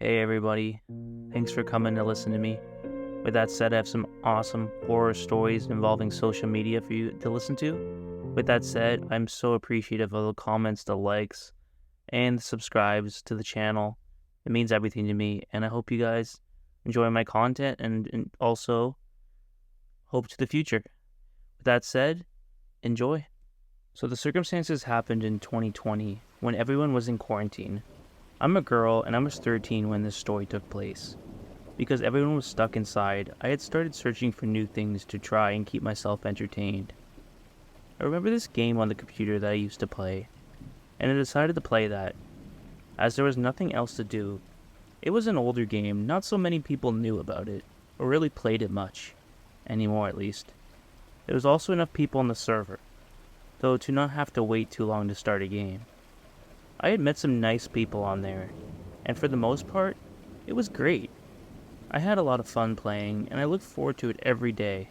Hey everybody, thanks for coming to listen to me. With that said, I have some awesome horror stories involving social media for you to listen to. With that said, I'm so appreciative of the comments, the likes, and the subscribes to the channel. It means everything to me, and I hope you guys enjoy my content and also hope to the future. With that said, enjoy. So the circumstances happened in 2020 when everyone was in quarantine. I'm a girl and I was 13 when this story took place. Because everyone was stuck inside, I had started searching for new things to try and keep myself entertained. I remember this game on the computer that I used to play, and I decided to play that, as there was nothing else to do. It was an older game, not so many people knew about it, or really played it much, anymore at least. There was also enough people on the server, though to not have to wait too long to start a game. I had met some nice people on there, and for the most part, it was great. I had a lot of fun playing, and I looked forward to it every day.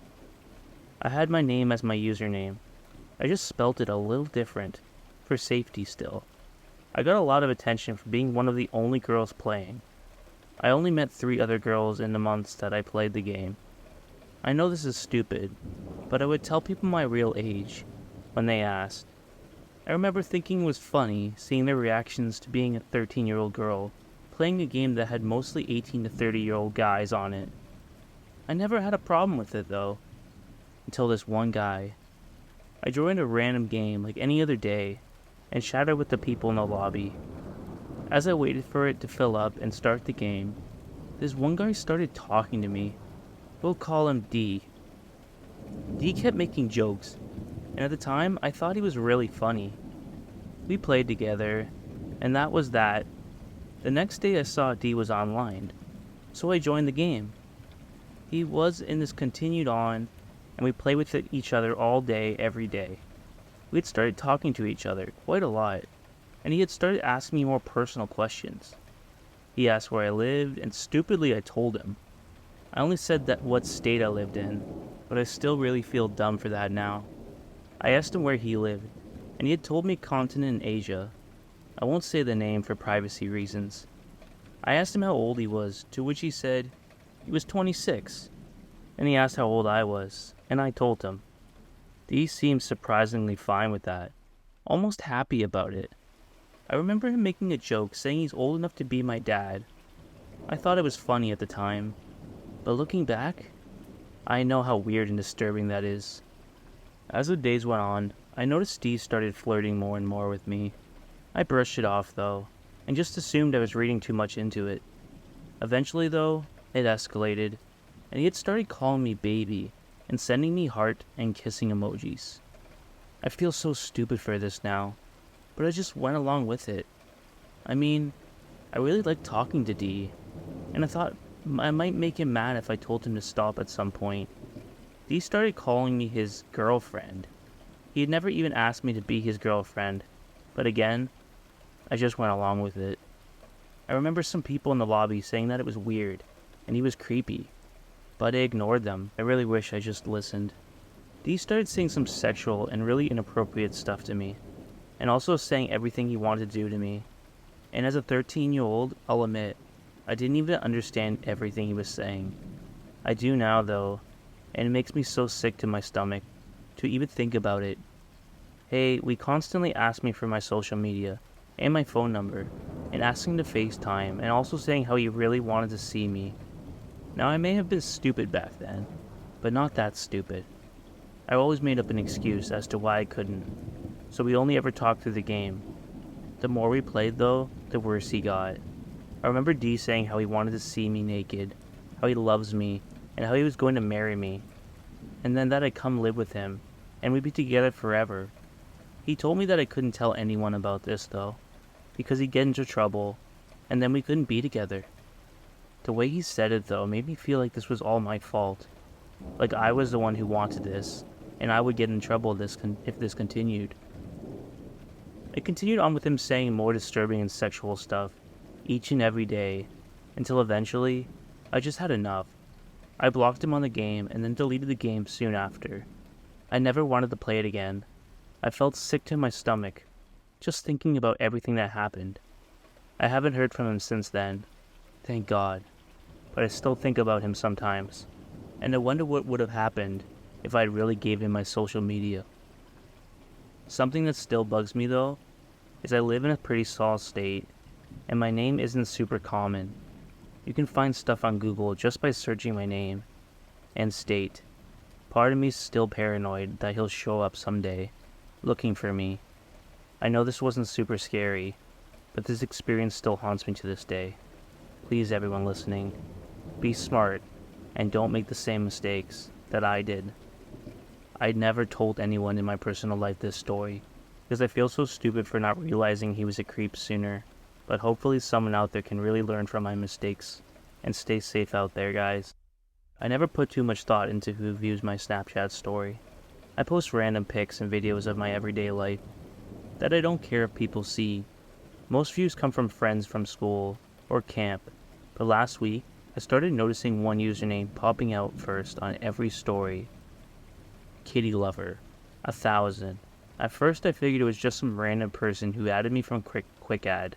I had my name as my username. I just spelt it a little different, for safety still. I got a lot of attention for being one of the only girls playing. I only met 3 other girls in the months that I played the game. I know this is stupid, but I would tell people my real age when they asked. I remember thinking it was funny seeing their reactions to being a 13-year-old girl playing a game that had mostly 18 to 30-year-old guys on it. I never had a problem with it though, until this one guy. I joined a random game like any other day and chatted with the people in the lobby. As I waited for it to fill up and start the game, this one guy started talking to me. We'll call him D. D kept making jokes, and at the time, I thought he was really funny. We played together, and that was that. The next day I saw D was online, so I joined the game. He was, and this continued on, and we played with each other all day, every day. We had started talking to each other quite a lot, and he had started asking me more personal questions. He asked where I lived, and stupidly I told him. I only said that what state I lived in, but I still really feel dumb for that now. I asked him where he lived, and he had told me continent in Asia. I won't say the name for privacy reasons. I asked him how old he was, to which he said he was 26. And he asked how old I was, and I told him. D seemed surprisingly fine with that, almost happy about it. I remember him making a joke saying he's old enough to be my dad. I thought it was funny at the time, but looking back, I know how weird and disturbing that is. As the days went on, I noticed Steve started flirting more and more with me. I brushed it off, though, and just assumed I was reading too much into it. Eventually, though, it escalated, and he had started calling me baby and sending me heart and kissing emojis. I feel so stupid for this now, but I just went along with it. I mean, I really liked talking to D, and I thought I might make him mad if I told him to stop at some point. D started calling me his girlfriend. He had never even asked me to be his girlfriend, but again, I just went along with it. I remember some people in the lobby saying that it was weird, and he was creepy, but I ignored them. I really wish I just listened. D started saying some sexual and really inappropriate stuff to me, and also saying everything he wanted to do to me. And as a 13-year-old, I'll admit, I didn't even understand everything he was saying. I do now, though, and it makes me so sick to my stomach to even think about it. Hey, we constantly ask me for my social media and my phone number, and asking to FaceTime, and also saying how he really wanted to see me. Now, I may have been stupid back then, but not that stupid. I always made up an excuse as to why I couldn't, so we only ever talked through the game. The more we played, though, the worse he got. I remember D saying how he wanted to see me naked, how he loves me, and how he was going to marry me, and then that I'd come live with him, and we'd be together forever. He told me that I couldn't tell anyone about this, though, because he'd get into trouble, and then we couldn't be together. The way he said it, though, made me feel like this was all my fault, like I was the one who wanted this, and I would get in trouble if this continued. It continued on with him saying more disturbing and sexual stuff, each and every day, until eventually, I just had enough. I blocked him on the game and then deleted the game soon after. I never wanted to play it again. I felt sick to my stomach, just thinking about everything that happened. I haven't heard from him since then. thank God. But I still think about him sometimes, and I wonder what would have happened if I really gave him my social media. Something that still bugs me though, is I live in a pretty small state, and my name isn't super common. You can find stuff on Google just by searching my name and state. Part of me is still paranoid that he'll show up someday, looking for me. I know this wasn't super scary, but this experience still haunts me to this day. Please, everyone listening, be smart and don't make the same mistakes that I did. I never told anyone in my personal life this story, because I feel so stupid for not realizing he was a creep sooner, but hopefully someone out there can really learn from my mistakes, and stay safe out there, guys. I never put too much thought into who views my Snapchat story. I post random pics and videos of my everyday life that I don't care if people see. Most views come from friends from school or camp, but last week I started noticing one username popping out first on every story. Kitty Lover, 1,000. At first I figured it was just some random person who added me from quick ad,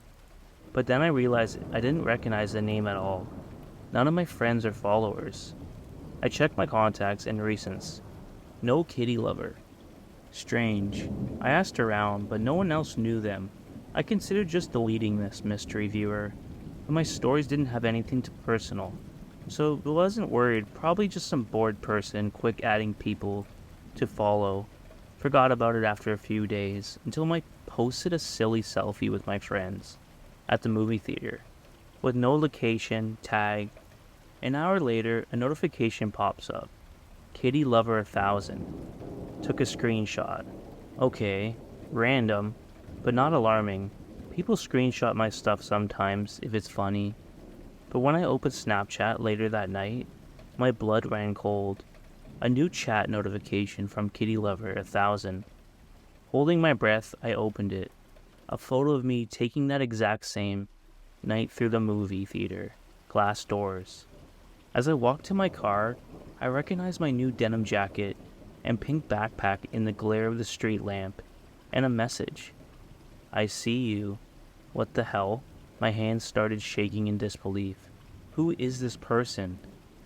but then I realized I didn't recognize the name at all. None of my friends or followers. I checked my contacts and recents. No Kitty Lover. Strange. I asked around, but no one else knew them. I considered just deleting this mystery viewer, but my stories didn't have anything too personal, so I wasn't worried. Probably just some bored person quick adding people to follow. Forgot about it after a few days, until I posted a silly selfie with my friends at the movie theater, with no location, tag. An hour later, a notification pops up. Kitty Lover 1,000. Took a screenshot. Okay, random, but not alarming. People screenshot my stuff sometimes if it's funny. But when I opened Snapchat later that night, my blood ran cold. A new chat notification from Kitty Lover 1,000. Holding my breath, I opened it. A photo of me taking that exact same night through the movie theater. Glass doors. As I walked to my car, I recognized my new denim jacket and pink backpack in the glare of the street lamp, and a message. I see you. What the hell? My hands started shaking in disbelief. Who is this person?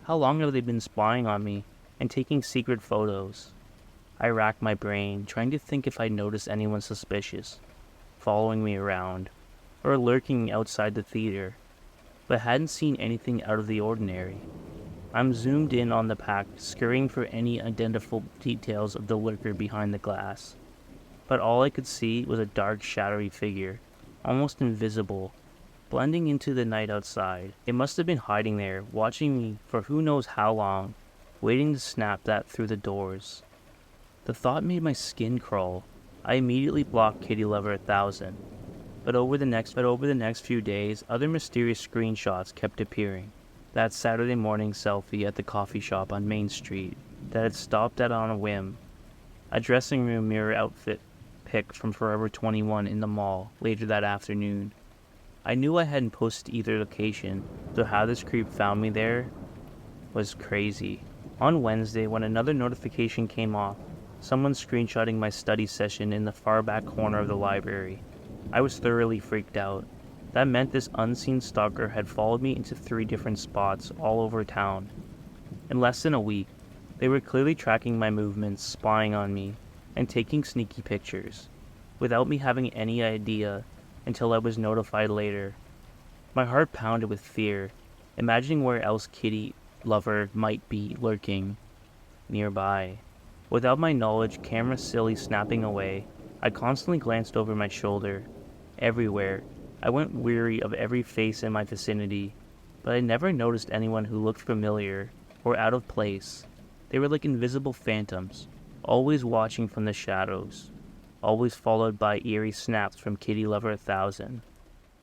How long have they been spying on me and taking secret photos? I racked my brain, trying to think if I'd noticed anyone suspicious, following me around, or lurking outside the theater, but hadn't seen anything out of the ordinary. I'm zoomed in on the pack, scurrying for any identifiable details of the lurker behind the glass. But all I could see was a dark, shadowy figure, almost invisible, blending into the night outside. It must have been hiding there, watching me for who knows how long, waiting to snap that through the doors. The thought made my skin crawl. I immediately blocked Kitty Lover 1,000. But over the next few days, other mysterious screenshots kept appearing. That Saturday morning selfie at the coffee shop on Main Street that had stopped at on a whim. A dressing room mirror outfit pic from Forever 21 in the mall later that afternoon. I knew I hadn't posted either location, so how this creep found me there was crazy. On Wednesday, when another notification came off, someone screenshotting my study session in the far back corner of the library. I was thoroughly freaked out. That meant this unseen stalker had followed me into 3 different spots all over town. In less than a week, they were clearly tracking my movements, spying on me, and taking sneaky pictures, without me having any idea until I was notified later. My heart pounded with fear, imagining where else Kitty Lover might be lurking nearby. Without my knowledge, camera silly snapping away, I constantly glanced over my shoulder. Everywhere. I went weary of every face in my vicinity, but I never noticed anyone who looked familiar or out of place. They were like invisible phantoms, always watching from the shadows, always followed by eerie snaps from Kitty Lover 1,000,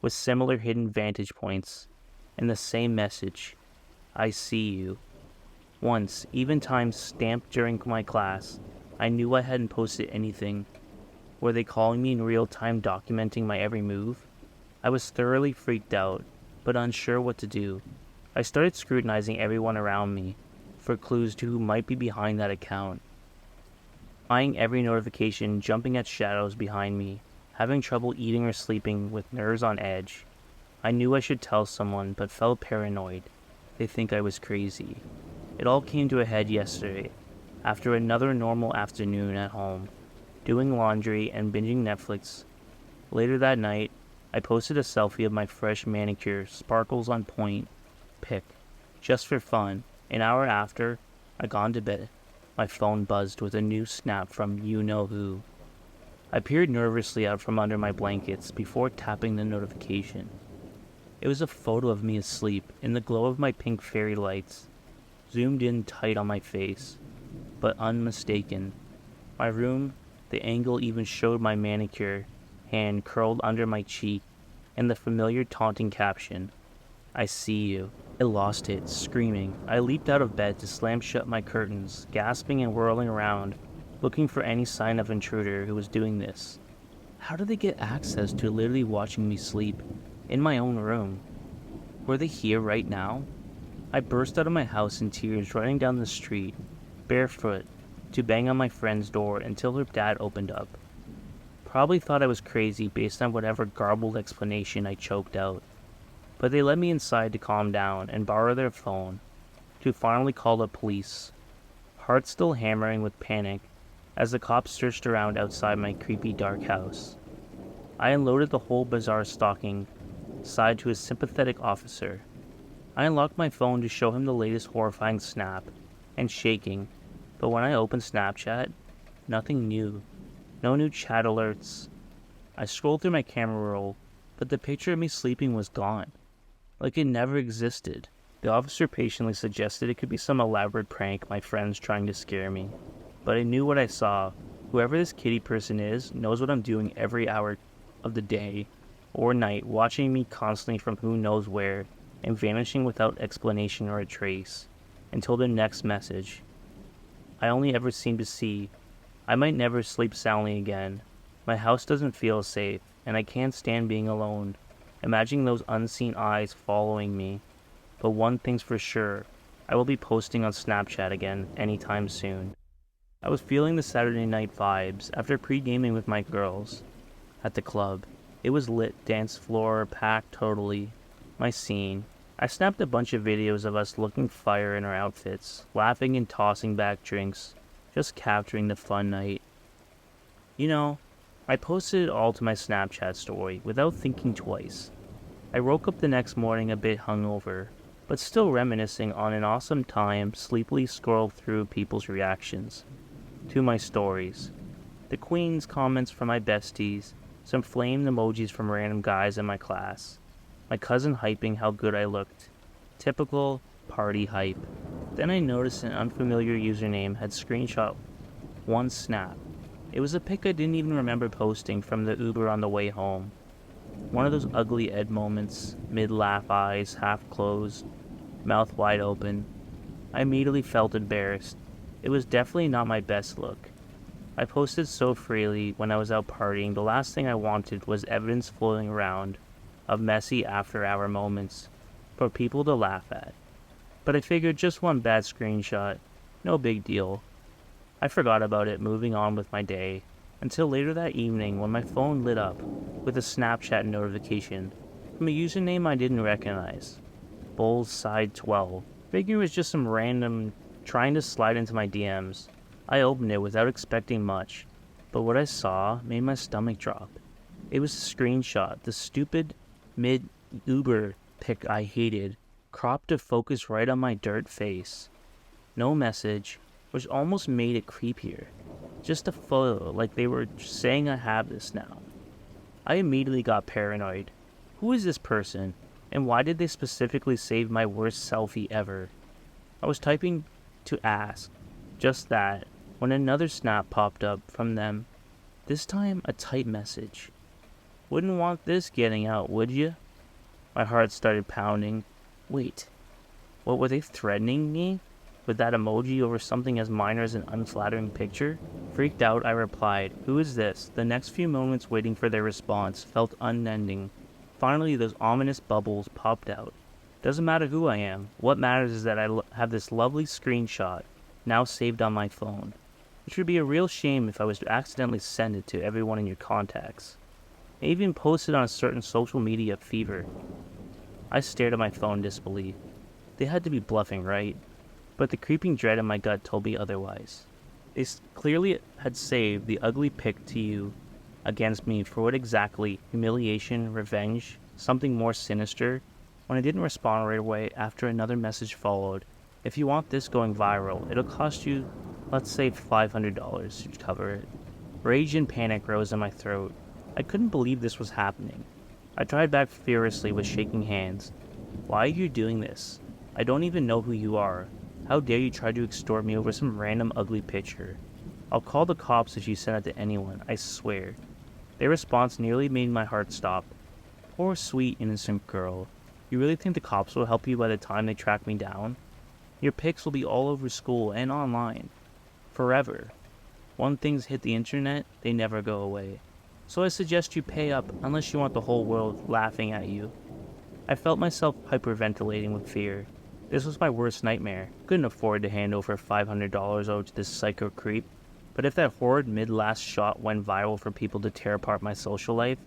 with similar hidden vantage points, and the same message, I see you. Once, even times stamped during my class, I knew I hadn't posted anything. Were they calling me in real time, documenting my every move? I was thoroughly freaked out, but unsure what to do. I started scrutinizing everyone around me for clues to who might be behind that account. Eyeing every notification, jumping at shadows behind me, having trouble eating or sleeping with nerves on edge. I knew I should tell someone, but felt paranoid. They think I was crazy. It all came to a head yesterday, after another normal afternoon at home, doing laundry and binging Netflix. Later that night, I posted a selfie of my fresh manicure, sparkles on point, pic, just for fun. An hour after, I gone to bed. My phone buzzed with a new snap from you-know-who. I peered nervously out from under my blankets before tapping the notification. It was a photo of me asleep, in the glow of my pink fairy lights, zoomed in tight on my face, but unmistaken. My room, the angle even showed my manicure hand curled under my cheek, and the familiar taunting caption, "I see you." I lost it, screaming. I leaped out of bed to slam shut my curtains, gasping and whirling around, looking for any sign of intruder who was doing this. How did they get access to literally watching me sleep, in my own room? Were they here right now? I burst out of my house in tears, running down the street, barefoot, to bang on my friend's door until her dad opened up. Probably thought I was crazy based on whatever garbled explanation I choked out. But they let me inside to calm down and borrow their phone, to finally call the police. Heart still hammering with panic as the cops searched around outside my creepy dark house. I unloaded the whole bizarre stalking side to a sympathetic officer. I unlocked my phone to show him the latest horrifying snap, and shaking, but when I opened Snapchat, nothing new. No new chat alerts. I scrolled through my camera roll, but the picture of me sleeping was gone, like it never existed. The officer patiently suggested it could be some elaborate prank my friends trying to scare me, but I knew what I saw. Whoever this kitty person is knows what I'm doing every hour of the day or night, watching me constantly from who knows where, and vanishing without explanation or a trace, until the next message. I only ever seem to see. I might never sleep soundly again. My house doesn't feel safe, and I can't stand being alone, imagining those unseen eyes following me. But one thing's for sure, I will be posting on Snapchat again anytime soon. I was feeling the Saturday night vibes after pre-gaming with my girls at the club. It was lit, dance floor, packed totally. My scene. I snapped a bunch of videos of us looking fire in our outfits, laughing and tossing back drinks, just capturing the fun night. You know, I posted it all to my Snapchat story without thinking twice. I woke up the next morning a bit hungover, but still reminiscing on an awesome time, sleepily scrolled through people's reactions to my stories. The Queen's comments from my besties, some flamed emojis from random guys in my class, my cousin hyping how good I looked. Typical party hype. Then I noticed an unfamiliar username had screenshot one snap. It was a pic I didn't even remember posting from the Uber on the way home. One of those ugly Ed moments, mid-laugh eyes half closed, mouth wide open. I immediately felt embarrassed. It was definitely not my best look. I posted so freely when I was out partying, the last thing I wanted was evidence floating around of messy after-hour moments for people to laugh at. But I figured just one bad screenshot, no big deal. I forgot about it, moving on with my day, until later that evening when my phone lit up with a Snapchat notification from a username I didn't recognize. Bullside12. Figure it was just some random trying to slide into my DMs. I opened it without expecting much, but what I saw made my stomach drop. It was a screenshot, the stupid mid-Uber pic I hated, cropped to focus right on my dirt face. No message, which almost made it creepier. Just a photo, like they were saying I have this now. I immediately got paranoid. Who is this person, and why did they specifically save my worst selfie ever? I was typing to ask just that when another snap popped up from them, this time a typed message. Wouldn't want this getting out, would you? My heart started pounding. Wait, what, were they threatening me with that emoji over something as minor as an unflattering picture? Freaked out, I replied, "Who is this?" The next few moments waiting for their response felt unending. Finally, those ominous bubbles popped out. Doesn't matter who I am. What matters is that I have this lovely screenshot now saved on my phone. Which would be a real shame if I was to accidentally send it to everyone in your contacts. I even posted on a certain social media fever. I stared at my phone in disbelief. They had to be bluffing, right? But the creeping dread in my gut told me otherwise. They clearly had saved the ugly pic to you against me for what exactly? Humiliation, revenge, something more sinister? When I didn't respond right away after another message followed, if you want this going viral, it'll cost you, let's say $500 to cover it. Rage and panic rose in my throat. I couldn't believe this was happening. I tried back furiously with shaking hands. Why are you doing this? I don't even know who you are. How dare you try to extort me over some random ugly picture? I'll call the cops if you send it to anyone, I swear. Their response nearly made my heart stop. Poor sweet innocent girl. You really think the cops will help you by the time they track me down? Your pics will be all over school and online. Forever. Once things hit the internet, they never go away. So I suggest you pay up unless you want the whole world laughing at you. I felt myself hyperventilating with fear. This was my worst nightmare. Couldn't afford to hand over $500 over to this psycho creep. But if that horrid mid-last shot went viral for people to tear apart my social life,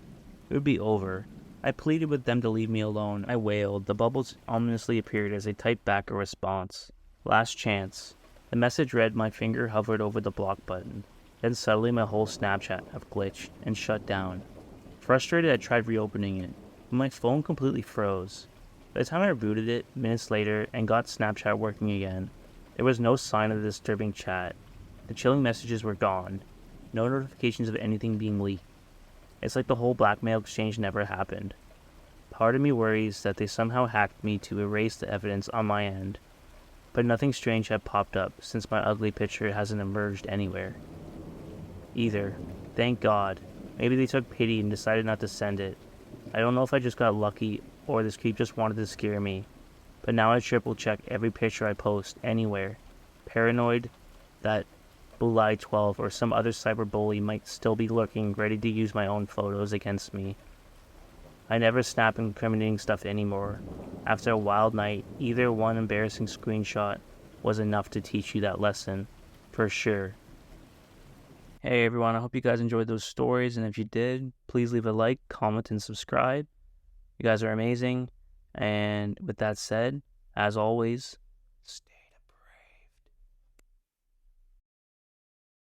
it would be over. I pleaded with them to leave me alone. I wailed. The bubbles ominously appeared as I typed back a response. Last chance. The message read, my finger hovered over the block button. Then suddenly my whole Snapchat had glitched and shut down. Frustrated, I tried reopening it, but my phone completely froze. By the time I rebooted it, minutes later, and got Snapchat working again, there was no sign of the disturbing chat. The chilling messages were gone. No notifications of anything being leaked. It's like the whole blackmail exchange never happened. Part of me worries that they somehow hacked me to erase the evidence on my end. But nothing strange had popped up since my ugly picture hasn't emerged anywhere. Either. Thank God. Maybe they took pity and decided not to send it. I don't know if I just got lucky or this creep just wanted to scare me. But now I triple check every picture I post anywhere. Paranoid that Bulai 12 or some other cyberbully might still be lurking, ready to use my own photos against me. I never snap incriminating stuff anymore. After a wild night, either one embarrassing screenshot was enough to teach you that lesson. For sure. Hey everyone, I hope you guys enjoyed those stories, and if you did, please leave a like, comment, and subscribe. You guys are amazing, and with that said, as always, stay